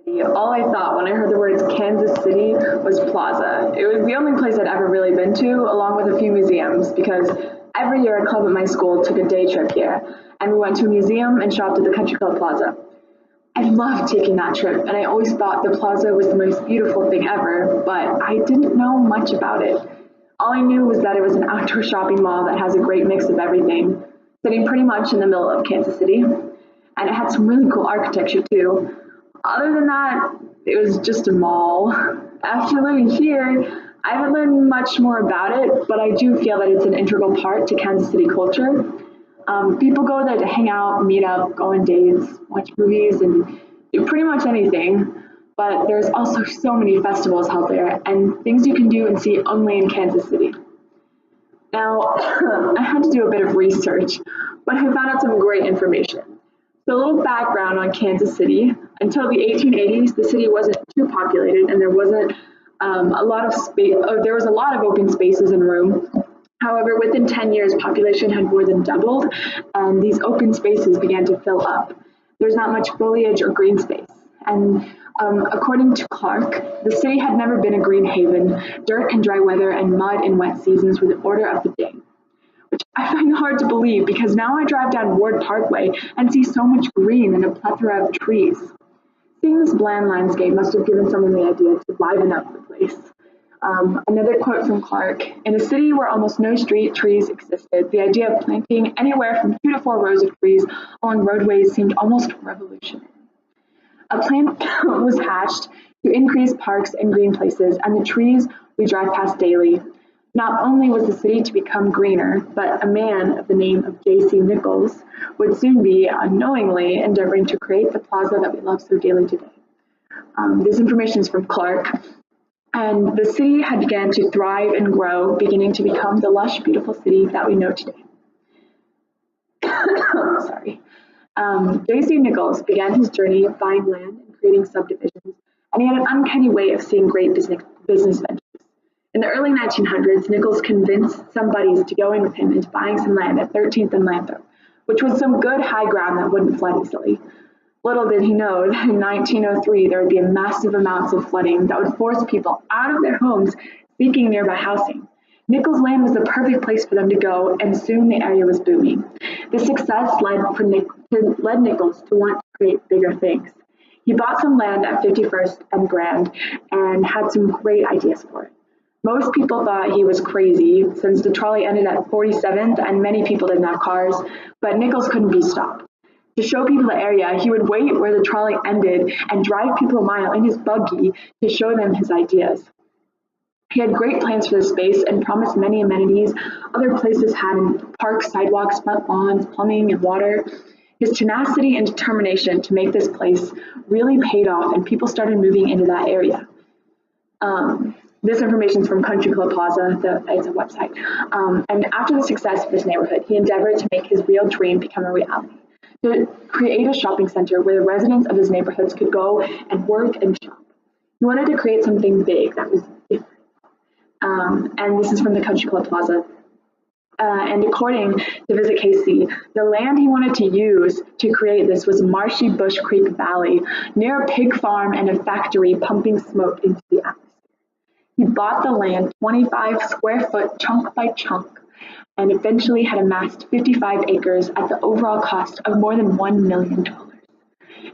All I thought when I heard the words Kansas City was Plaza. It was the only place I'd ever really been to, along with a few museums, because every year a club at my school took a day trip here, and we went to a museum and shopped at the Country Club Plaza. I loved taking that trip, and I always thought the plaza was the most beautiful thing ever, but I didn't know much about it. All I knew was that it was an outdoor shopping mall that has a great mix of everything, sitting pretty much in the middle of Kansas City, and it had some really cool architecture too. Other than that, it was just a mall. After living here, I haven't learned much more about it, but I do feel that it's an integral part to Kansas City culture. People go there to hang out, meet up, go on dates, watch movies, and do pretty much anything. But there's also so many festivals held there and things you can do and see only in Kansas City. Now, I had to do a bit of research, but I found out some great information. So a little background on Kansas City. Until the 1880s, the city wasn't too populated and there wasn't a lot of space, there was a lot of open spaces and room. However, within 10 years, population had more than doubled and these open spaces began to fill up. There's not much foliage or green space. And according to Clark, the city had never been a green haven. Dirt and dry weather and mud in wet seasons were the order of the day, which I find hard to believe because now I drive down Ward Parkway and see so much green and a plethora of trees. Seeing this bland landscape must have given someone the idea to liven up the place. Another quote from Clark: "In a city where almost no street trees existed, the idea of planting anywhere from 2 to 4 rows of trees along roadways seemed almost revolutionary. A plan was hatched to increase parks and green places and the trees we drive past daily. Not only was the city to become greener, but a man of the name of J.C. Nichols would soon be unknowingly endeavoring to create the plaza that we love so dearly today." This information is from Clark. And the city had begun to thrive and grow, beginning to become the lush, beautiful city that we know today. Sorry. J.C. Nichols began his journey of buying land and creating subdivisions, and he had an uncanny way of seeing great business ventures. In the early 1900s, Nichols convinced some buddies to go in with him into buying some land at 13th and Lathrop, which was some good high ground that wouldn't flood easily. Little did he know that in 1903 there would be massive amounts of flooding that would force people out of their homes seeking nearby housing. Nichols' land was the perfect place for them to go, and soon the area was booming. This success led Nichols to want to create bigger things. He bought some land at 51st and Grand and had some great ideas for it. Most people thought he was crazy since the trolley ended at 47th and many people didn't have cars, but Nichols couldn't be stopped. To show people the area, he would wait where the trolley ended and drive people a mile in his buggy to show them his ideas. He had great plans for the space and promised many amenities other places had: parks, sidewalks, front lawns, plumbing, and water. His tenacity and determination to make this place really paid off, and people started moving into that area. This information is from Country Club Plaza, it's a website. And after the success of his neighborhood, he endeavored to make his real dream become a reality: to create a shopping center where the residents of his neighborhoods could go and work and shop. He wanted to create something big that was different. And this is from the Country Club Plaza. And according to Visit KC, the land he wanted to use to create this was marshy Bush Creek Valley, near a pig farm and a factory pumping smoke into the atmosphere. He bought the land 25 square foot chunk by chunk, and eventually had amassed 55 acres at the overall cost of more than $1 million.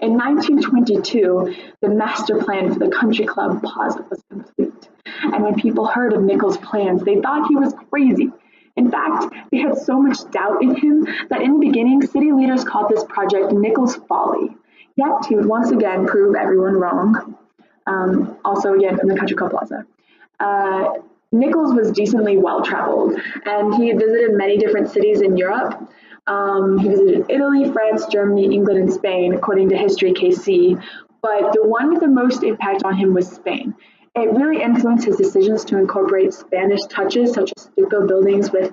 In 1922, the master plan for the Country Club Plaza was complete, and when people heard of Nichols' plans, they thought he was crazy. In fact, they had so much doubt in him that in the beginning, city leaders called this project Nichols' Folly. Yet he would once again prove everyone wrong. Also, again, from the Country Club Plaza. Nichols was decently well-traveled, and he had visited many different cities in Europe. He visited Italy, France, Germany, England, and Spain, according to History KC, but the one with the most impact on him was Spain. It really influenced his decisions to incorporate Spanish touches, such as stucco buildings with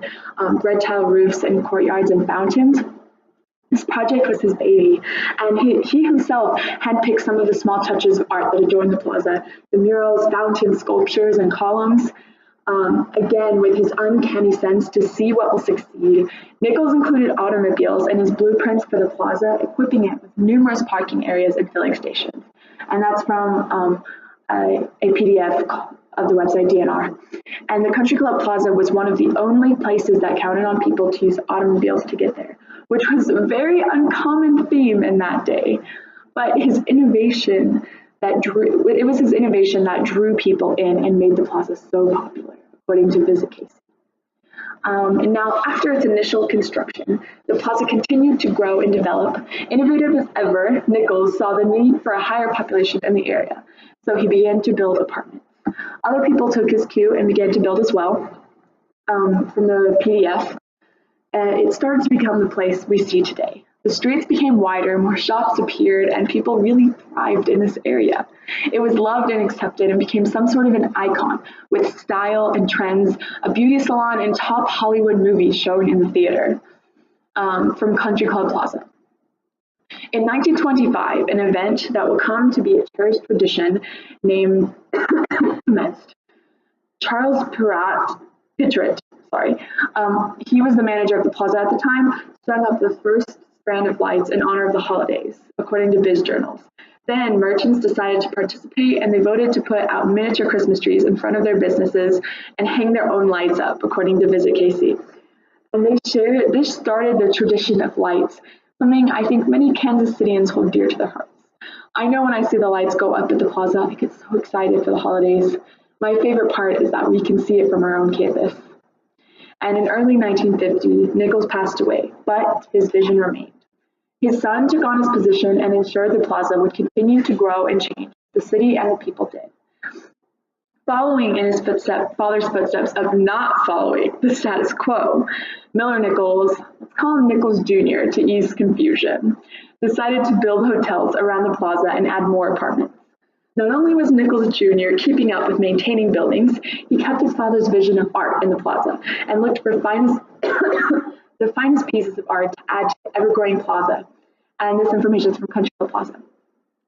red tile roofs and courtyards and fountains. This project was his baby, and he himself handpicked some of the small touches of art that adorned the plaza: the murals, fountains, sculptures, and columns. Again, with his uncanny sense to see what will succeed, Nichols included automobiles in his blueprints for the plaza, equipping it with numerous parking areas and filling stations. and that's from a PDF of the website DNR. And the Country Club Plaza was one of the only places that counted on people to use automobiles to get there, which was a very uncommon theme in that day. But his innovation it was his innovation that drew people in and made the plaza so popular, according to Visit Casey. And now, after its initial construction, the plaza continued to grow and develop. Innovative as ever, Nichols saw the need for a higher population in the area, so he began to build apartments. Other people took his cue and began to build as well. From the PDF, it started to become the place we see today. The streets became wider, more shops appeared, and people really thrived in this area. It was loved and accepted and became some sort of an icon with style and trends, a beauty salon, and top Hollywood movies shown in the theater from Country Club Plaza. In 1925, an event that will come to be a cherished tradition named commenced. Charles Pittrat, he was the manager of the plaza at the time, strung up the first strand of lights in honor of the holidays, according to Biz Journals. Then merchants decided to participate, and they voted to put out miniature Christmas trees in front of their businesses and hang their own lights up, according to Visit Casey. And this started the tradition of lights, something I think many Kansas Cityans hold dear to their hearts. I know when I see the lights go up at the plaza, I get so excited for the holidays. My favorite part is that we can see it from our own campus. And in early 1950, Nichols passed away, but his vision remained. His son took on his position and ensured the plaza would continue to grow and change. The city and the people did. Following in his father's footsteps of not following the status quo, Miller Nichols, let's call him Nichols Jr. to ease confusion, decided to build hotels around the plaza and add more apartments. Not only was Nichols Jr. keeping up with maintaining buildings, he kept his father's vision of art in the plaza and looked for the finest pieces of art to add to the ever-growing plaza. And this information is from Country Club Plaza.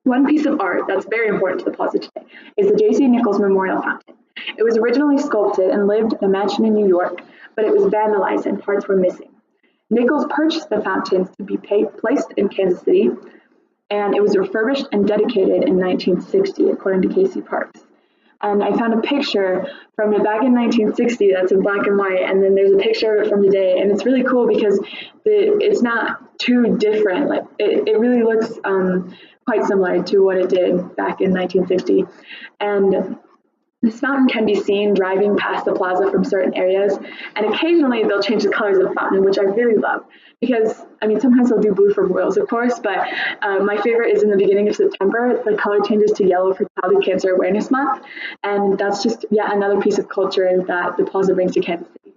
One piece of art that's very important to the plaza today is the J.C. Nichols Memorial Fountain. It was originally sculpted and lived in a mansion in New York, but it was vandalized and parts were missing. Nichols purchased the fountains to be placed in Kansas City, and it was refurbished and dedicated in 1960, according to Casey Parks. And I found a picture from it back in 1960 that's in black and white, and then there's a picture of it from today, and it's really cool because it's not too different. Like it really looks quite similar to what it did back in 1960. And this fountain can be seen driving past the plaza from certain areas, and occasionally they'll change the colors of the fountain, which I really love because, I mean, sometimes they'll do blue for royals, of course, but my favorite is in the beginning of September. The color changes to yellow for Childhood Cancer Awareness Month, and that's just yet another piece of culture that the plaza brings to Kansas City.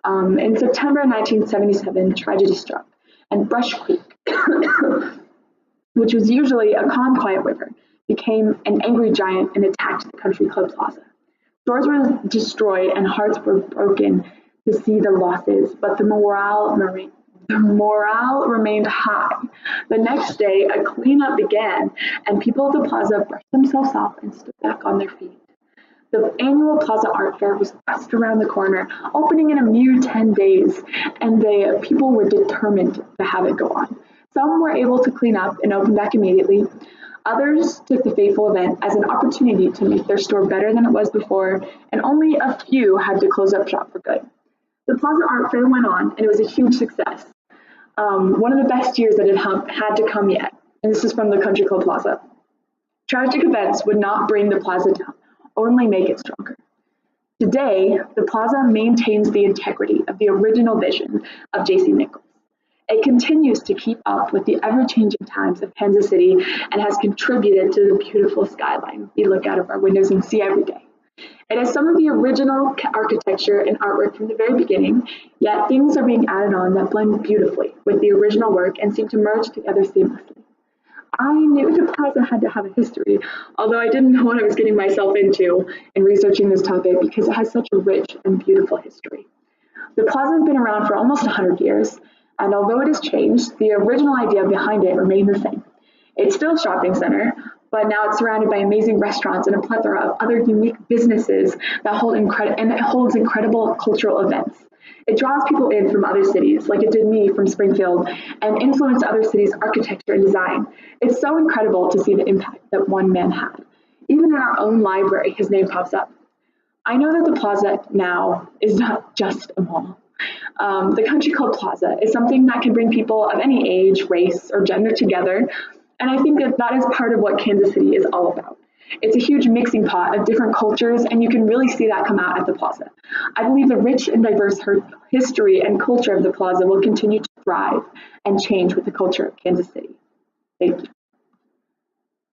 In September 1977, tragedy struck, and Brush Creek, which was usually a calm, quiet river, became an angry giant and attacked the Country Club Plaza. Stores were destroyed and hearts were broken to see the losses, but the morale remained high. The next day, a cleanup began, and people at the plaza brushed themselves off and stood back on their feet. The annual Plaza Art Fair was just around the corner, opening in a mere 10 days, and the people were determined to have it go on. Some were able to clean up and open back immediately. Others took the fateful event as an opportunity to make their store better than it was before, and only a few had to close up shop for good. The Plaza Art Fair went on, and it was a huge success. One of the best years that it had to come yet, and this is from the Country Club Plaza. Tragic events would not bring the plaza down, only make it stronger. Today, the plaza maintains the integrity of the original vision of J.C. Nichols. It continues to keep up with the ever-changing times of Kansas City and has contributed to the beautiful skyline we look out of our windows and see every day. It has some of the original architecture and artwork from the very beginning, yet things are being added on that blend beautifully with the original work and seem to merge together seamlessly. I knew the plaza had to have a history, although I didn't know what I was getting myself into in researching this topic because it has such a rich and beautiful history. The plaza has been around for almost 100 years, and although it has changed, the original idea behind it remained the same. It's still a shopping center, but now it's surrounded by amazing restaurants and a plethora of other unique businesses that holds incredible cultural events. It draws people in from other cities, like it did me from Springfield, and influenced other cities' architecture and design. It's so incredible to see the impact that one man had. Even in our own library, his name pops up. I know that the plaza now is not just a mall. The Country Club Plaza is something that can bring people of any age, race, or gender together, and I think that that is part of what Kansas City is all about. It's a huge mixing pot of different cultures, and you can really see that come out at the plaza. I believe the rich and diverse history and culture of the plaza will continue to thrive and change with the culture of Kansas City. Thank you.